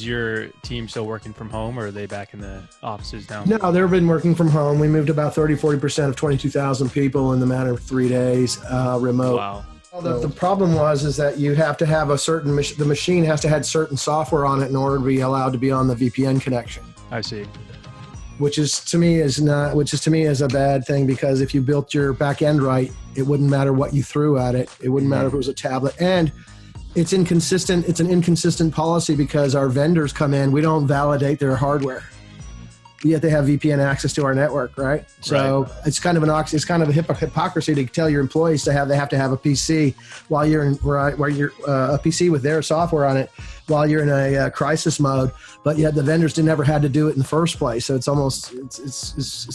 Is your team still working from home, or are they back in the offices now? No, they've been working from home. We moved about 30-40% of 22,000 people in the matter of 3 days remote. Wow. The problem is that you have to have a certain the machine has to have certain software on it in order to be allowed to be on the VPN connection. I see. Which to me is a bad thing, because if you built your back end right, it wouldn't matter what you threw at it. It wouldn't matter if it was a tablet. And it's inconsistent. It's an inconsistent policy because our vendors come in, we don't validate their hardware, yet they have VPN access to our network, right? So it's kind of a hypocrisy to tell your employees they have to have a PC while you're a PC with their software on it while you're in a crisis mode, but yet the vendors never had to do it in the first place. So it's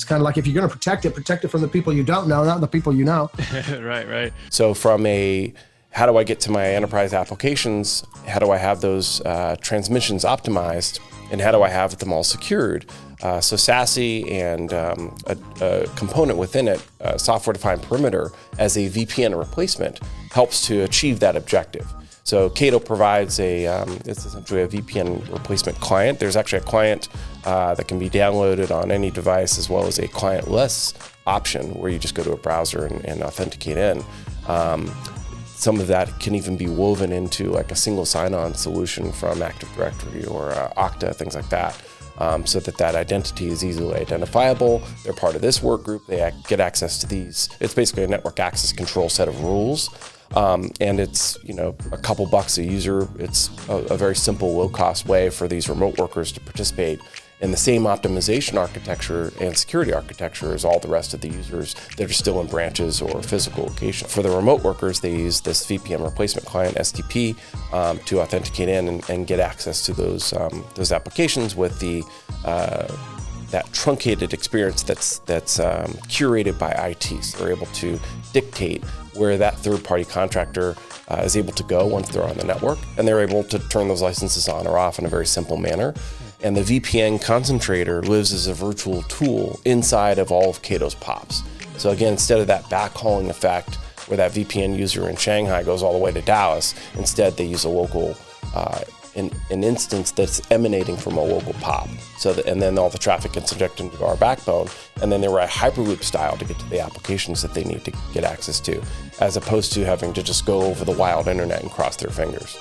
kind of like, if you're going to protect it from the people you don't know, not the people you know. Right. So from how do I get to my enterprise applications? How do I have those transmissions optimized? And how do I have them all secured? So SASE and a component within it, software-defined perimeter, as a VPN replacement, helps to achieve that objective. So Cato provides it's essentially a VPN replacement client. There's actually a client that can be downloaded on any device, as well as a client-less option where you just go to a browser and authenticate in. Some of that can even be woven into like a single sign-on solution from Active Directory or Okta, things like that, so that identity is easily identifiable. They're part of this work group. They get access to these. It's basically a network access control set of rules, and it's a couple bucks a user. It's a very simple, low-cost way for these remote workers to participate in the same optimization architecture and security architecture as all the rest of the users that are still in branches or physical locations. For the remote workers, they use this VPN replacement client, SDP, to authenticate in and get access to those applications with that truncated experience that's curated by IT. So they're able to dictate where that third-party contractor is able to go once they're on the network, and they're able to turn those licenses on or off in a very simple manner. And the VPN concentrator lives as a virtual tool inside of all of Cato's POPs. So again, instead of that backhauling effect where that VPN user in Shanghai goes all the way to Dallas, instead they use a local an instance that's emanating from a local POP. And then all the traffic gets injected into our backbone, and then they write Hyperloop style to get to the applications that they need to get access to, as opposed to having to just go over the wild internet and cross their fingers.